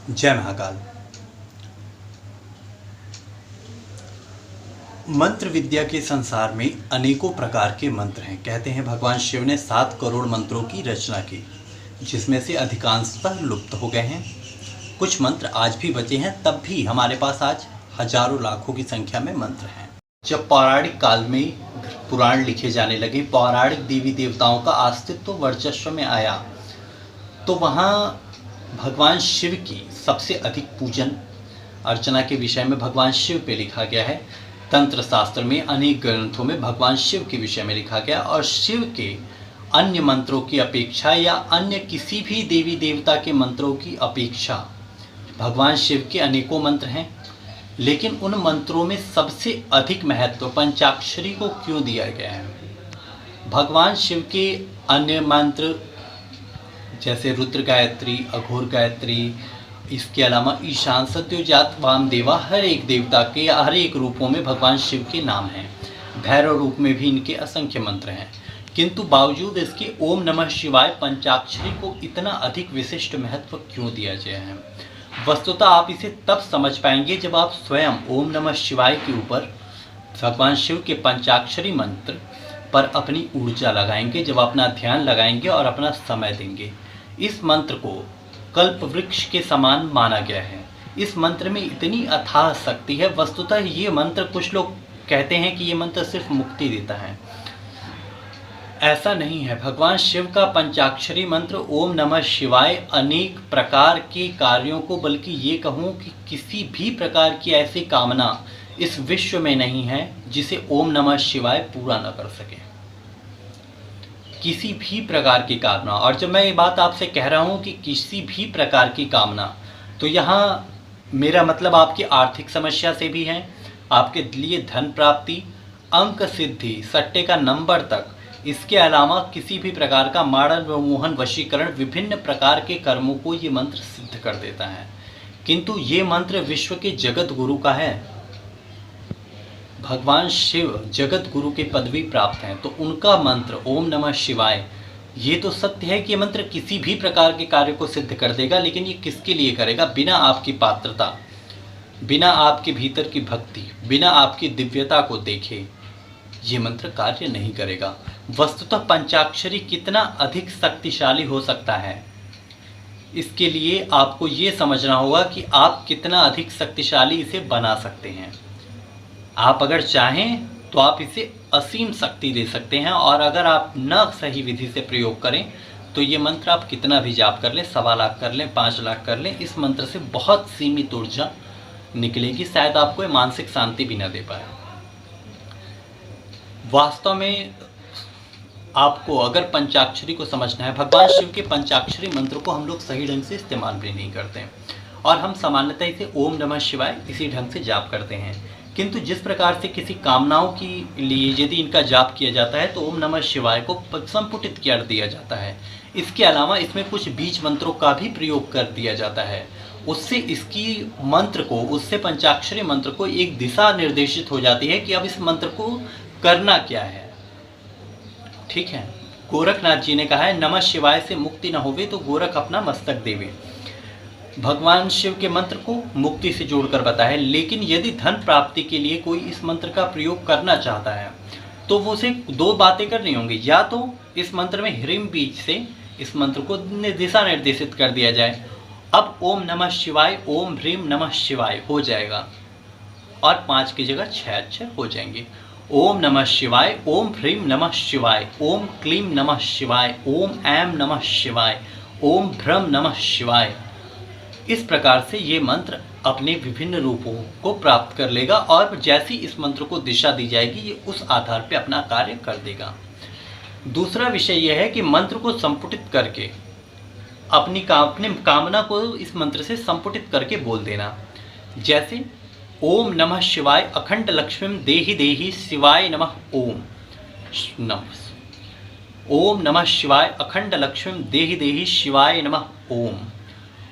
जय महाकाल। मंत्र विद्या के संसार में अनेकों प्रकार के मंत्र हैं। कहते हैं भगवान शिव ने 7 करोड़ मंत्रों की रचना की, जिसमें से अधिकांशतः लुप्त हो गए हैं। कुछ मंत्र आज भी बचे हैं, तब भी हमारे पास आज हजारों लाखों की संख्या में मंत्र हैं। जब पौराणिक काल में पुराण लिखे जाने लगे, पौराणिक देवी देवताओं का अस्तित्व वर्चस्व में आया, तो वहाँ भगवान शिव की सबसे अधिक पूजन अर्चना के विषय में भगवान शिव पे लिखा गया है। तंत्र शास्त्र में अनेक ग्रंथों में भगवान शिव के विषय में लिखा गया, और शिव के अन्य मंत्रों की अपेक्षा या अन्य किसी भी देवी देवता के मंत्रों की अपेक्षा भगवान शिव के अनेकों मंत्र हैं। लेकिन उन मंत्रों में सबसे अधिक महत्व पंचाक्षरी को क्यों दिया गया है? भगवान शिव के अन्य मंत्र जैसे रुद्र गायत्री, अघोर गायत्री, इसके अलावा ईशान, सत्योजात, वामदेवा, हर एक देवता के हर एक रूपों में भगवान शिव के नाम हैं। भैरव रूप में भी इनके असंख्य मंत्र हैं, किंतु बावजूद इसके ओम नमः शिवाय पंचाक्षरी को इतना अधिक विशिष्ट महत्व क्यों दिया गया है? वस्तुतः आप इसे तब समझ पाएंगे जब आप स्वयं ओम नमः शिवाय के ऊपर भगवान शिव के पंचाक्षरी मंत्र पर अपनी ऊर्जा लगाएंगे, जब अपना ध्यान लगाएंगे और अपना समय देंगे। इस मंत्र को कल्प वृक्ष के समान माना गया है। इस मंत्र में इतनी अथाह शक्ति है। वस्तुतः ये मंत्र, कुछ लोग कहते हैं कि ये मंत्र सिर्फ मुक्ति देता है। ऐसा नहीं है। भगवान शिव का पंचाक्षरी मंत्र ओम नमः शिवाय अनेक प्रकार के कार्यों को, बल्कि ये कहूँ कि किसी भी प्रकार की ऐसी कामना इस विश्व में नहीं है जिसे ओम नमः शिवाय पूरा न कर सके। किसी भी प्रकार की कामना, और जब मैं ये बात आपसे कह रहा हूँ कि किसी भी प्रकार की कामना, तो यहाँ मेरा मतलब आपकी आर्थिक समस्या से भी है, आपके लिए धन प्राप्ति, अंक सिद्धि, सट्टे का नंबर तक, इसके अलावा किसी भी प्रकार का मारण, मोहन, वशीकरण, विभिन्न प्रकार के कर्मों को ये मंत्र सिद्ध कर देता है। किंतु ये मंत्र विश्व के जगत गुरु का है। भगवान शिव जगत गुरु के पदवी प्राप्त हैं, तो उनका मंत्र ओम नमः शिवाय, ये तो सत्य है कि ये मंत्र किसी भी प्रकार के कार्य को सिद्ध कर देगा, लेकिन ये किसके लिए करेगा? बिना आपकी पात्रता, बिना आपके भीतर की भक्ति, बिना आपकी दिव्यता को देखे ये मंत्र कार्य नहीं करेगा। वस्तुतः पंचाक्षरी कितना अधिक शक्तिशाली हो सकता है, इसके लिए आपको ये समझना होगा कि आप कितना अधिक शक्तिशाली इसे बना सकते हैं। आप अगर चाहें तो आप इसे असीम शक्ति दे सकते हैं, और अगर आप न सही विधि से प्रयोग करें तो ये मंत्र आप कितना भी जाप कर लें, 1.25 लाख कर लें, 5 लाख कर लें, इस मंत्र से बहुत सीमित ऊर्जा निकलेगी। शायद आपको मानसिक शांति भी न दे पाए। वास्तव में आपको अगर पंचाक्षरी को समझना है, भगवान शिव के पंचाक्षरी मंत्र को हम लोग सही ढंग से इस्तेमाल भी नहीं करते हैं, और हम सामान्यतः इसे ओम नमः शिवाय इसी ढंग से जाप करते हैं। किंतु जिस प्रकार से किसी कामनाओं के लिए यदि इनका जाप किया जाता है, तो ओम नमः शिवाय को संपुटित कर दिया जाता है। इसके अलावा इसमें कुछ बीज मंत्रों का भी प्रयोग कर दिया जाता है। उससे इसकी मंत्र को, उससे पंचाक्षरी मंत्र को एक दिशा निर्देशित हो जाती है कि अब इस मंत्र को करना क्या है। ठीक है, गोरखनाथ जी ने कहा है, नमः शिवाय से मुक्ति न होवे तो गोरख अपना मस्तक देवे। भगवान शिव के मंत्र को मुक्ति से जोड़कर बताया। लेकिन यदि धन प्राप्ति के लिए कोई इस मंत्र का प्रयोग करना चाहता है, तो वो उसे 2 बातें करनी होंगी। या तो इस मंत्र में ह्रीम बीज से इस मंत्र को दिशा निर्देशित कर दिया जाए, अब ओम नमः शिवाय, ओम ह्रीम नमः शिवाय हो जाएगा, और 5 की जगह 6 अक्षर हो जाएंगे। ओम नमः शिवाय, ओम ह्रीम नमः शिवाय, ओम क्लीम नमः शिवाय, ओम ऐम नमः शिवाय, ओम भ्रम नमः शिवाय। इस प्रकार से ये मंत्र अपने विभिन्न रूपों को प्राप्त कर लेगा, और जैसी इस मंत्र को दिशा दी जाएगी, ये उस आधार पर अपना कार्य कर देगा। दूसरा विषय यह है कि मंत्र को संपुटित करके अपनी कामना को इस मंत्र से संपुटित करके बोल देना। जैसे ओम नमः शिवाय अखंड लक्ष्मीं देहि देहि शिवाय नमः ओम नमः। ओम नमः शिवाय अखंड लक्ष्मीं देहि देहि शिवाय नमः ओम।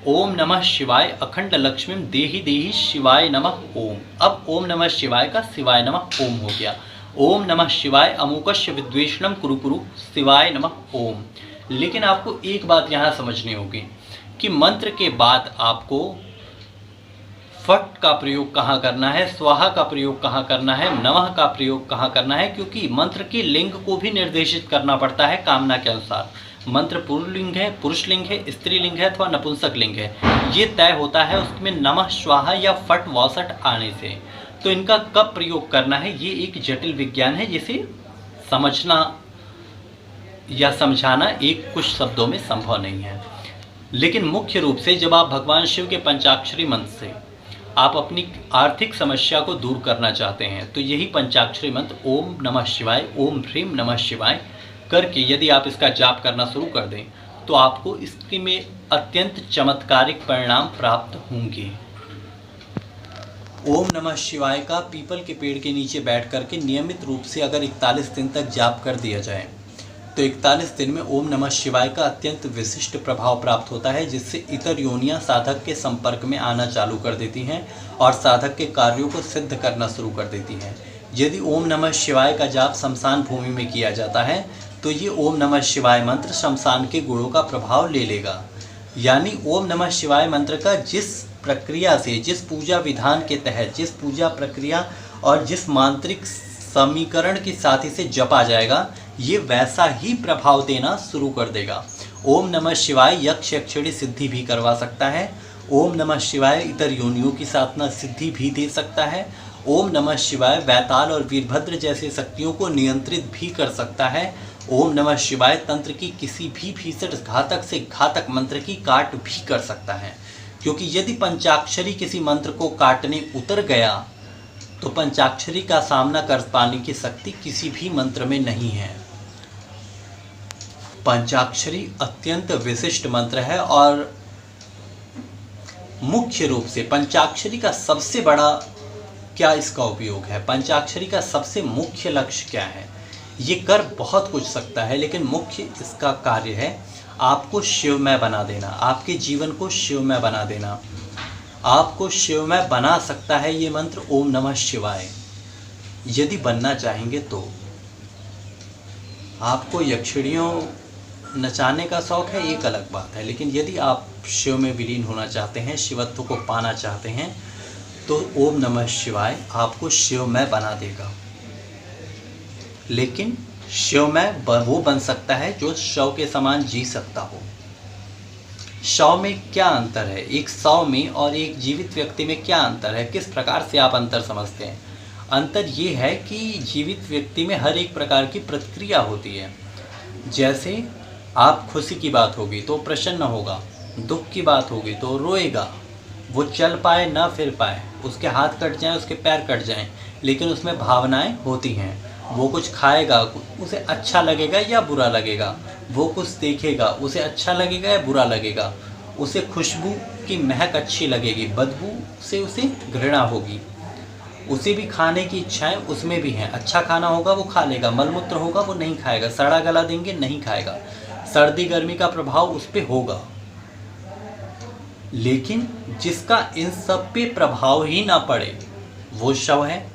ओम नमः शिवाय अखंड लक्ष्मीं देहि देहि शिवाय नमः ओम। अब ओम नमः शिवाय का शिवाय नमः ओम हो गया। ओम नमः शिवाय अमुकस्य विद्वेषणम कुरु कुरु शिवाय नमः ओम। लेकिन आपको एक बात यहाँ समझनी होगी कि मंत्र के बाद आपको फट का प्रयोग कहाँ करना है, स्वाहा का प्रयोग कहाँ करना है, नमः का प्रयोग कहाँ करना है, क्योंकि मंत्र के लिंग को भी निर्देशित करना पड़ता है कामना के अनुसार। मंत्र पुरुष लिंग है, स्त्रीलिंग है अथवा नपुंसक लिंग है, ये तय होता है उसमें नमः, स्वाहा या फट वासठ आने से। तो इनका कब प्रयोग करना है ये एक जटिल विज्ञान है, जिसे समझना या समझाना एक कुछ शब्दों में संभव नहीं है। लेकिन मुख्य रूप से जब आप भगवान शिव के पंचाक्षरी मंत्र से आप अपनी आर्थिक समस्या को दूर करना चाहते हैं, तो यही पंचाक्षरी मंत्र ओम नमः शिवाय, ओम ह्रीम नमः शिवाय करके यदि आप इसका जाप करना शुरू कर दें तो आपको इसके में अत्यंत चमत्कारिक परिणाम प्राप्त होंगे। ओम नमः शिवाय का पीपल के पेड़ के नीचे बैठ करके नियमित रूप से अगर 41 दिन तक जाप कर दिया जाए तो 41 दिन में ओम नमः शिवाय का अत्यंत विशिष्ट प्रभाव प्राप्त होता है, जिससे इतर योनियां साधक के संपर्क में आना चालू कर देती हैं और साधक के कार्यों को सिद्ध करना शुरू कर देती हैं। यदि ओम नमः शिवाय का जाप शमशान भूमि में किया जाता है तो ये ओम नमः शिवाय मंत्र शमशान के गुणों का प्रभाव ले लेगा। यानी ओम नमः शिवाय मंत्र का जिस प्रक्रिया से, जिस पूजा विधान के तहत, जिस पूजा प्रक्रिया और जिस मांत्रिक समीकरण के साथ इसे जपा जाएगा, ये वैसा ही प्रभाव देना शुरू कर देगा। ओम नमः शिवाय यक्ष यक्षिणी सिद्धि भी करवा सकता है। ओम नमः शिवाय इतर योनियों की साधना सिद्धि भी दे सकता है। ओम नमः शिवाय वैताल और वीरभद्र जैसे शक्तियों को नियंत्रित भी कर सकता है। ओम नमः शिवाय तंत्र की किसी भी भीषण घातक से घातक मंत्र की काट भी कर सकता है, क्योंकि यदि पंचाक्षरी किसी मंत्र को काटने उतर गया तो पंचाक्षरी का सामना कर पाने की शक्ति किसी भी मंत्र में नहीं है। पंचाक्षरी अत्यंत विशिष्ट मंत्र है और मुख्य रूप से पंचाक्षरी का सबसे बड़ा क्या इसका उपयोग है, पंचाक्षरी का सबसे मुख्य लक्ष्य क्या है। ये कर बहुत कुछ सकता है, लेकिन मुख्य इसका कार्य है आपको शिवमय बना देना, आपके जीवन को शिवमय बना देना। आपको शिवमय बना सकता है ये मंत्र ओम नमः शिवाय। यदि बनना चाहेंगे तो आपको यक्षिणियों नचाने का शौक है, एक अलग बात है, लेकिन यदि आप शिव में विलीन होना चाहते हैं, शिवत्व को पाना चाहते हैं, तो ओम नमः शिवाय आपको शिवमय बना देगा। लेकिन शिवमय वो बन सकता है जो शव के समान जी सकता हो। शव में क्या अंतर है, एक शव में और एक जीवित व्यक्ति में क्या अंतर है, किस प्रकार से आप अंतर समझते हैं? अंतर ये है कि जीवित व्यक्ति में हर एक प्रकार की प्रतिक्रिया होती है। जैसे आप खुशी की बात होगी तो प्रसन्न होगा, दुख की बात होगी तो रोएगा, वो चल पाए ना फिर पाए, उसके हाथ कट जाएं, उसके पैर कट जाएं, लेकिन उसमें भावनाएं होती हैं। वो कुछ खाएगा, उसे अच्छा लगेगा या बुरा लगेगा, वो कुछ देखेगा, उसे अच्छा लगेगा या बुरा लगेगा, उसे खुशबू की महक अच्छी लगेगी, बदबू से उसे घृणा होगी, उसे भी खाने की इच्छाएं उसमें भी हैं। अच्छा खाना होगा वो खा लेगा, मलमूत्र होगा वो नहीं खाएगा, सड़ा गला देंगे नहीं खाएगा, सर्दी गर्मी का प्रभाव उस पर होगा। लेकिन जिसका इन सब पे प्रभाव ही ना पड़े वो शव है।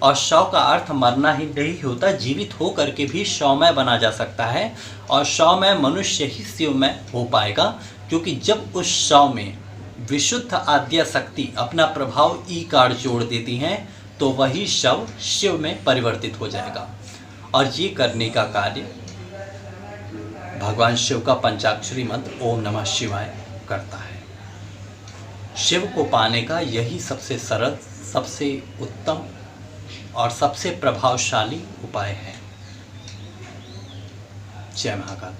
और शव का अर्थ मरना ही नहीं होता, जीवित हो करके भी शवमय बना जा सकता है। और शवमय मनुष्य ही शिवमय हो पाएगा, क्योंकि जब उस शव में विशुद्ध आद्या शक्ति अपना प्रभाव ईकार जोड़ देती हैं तो वही शव शिव में परिवर्तित हो जाएगा। और ये करने का कार्य भगवान शिव का पंचाक्षरी मंत्र ओम नमः शिवाय करता है। शिव को पाने का यही सबसे सरल, सबसे उत्तम और सबसे प्रभावशाली उपाय है। जय महाकाल।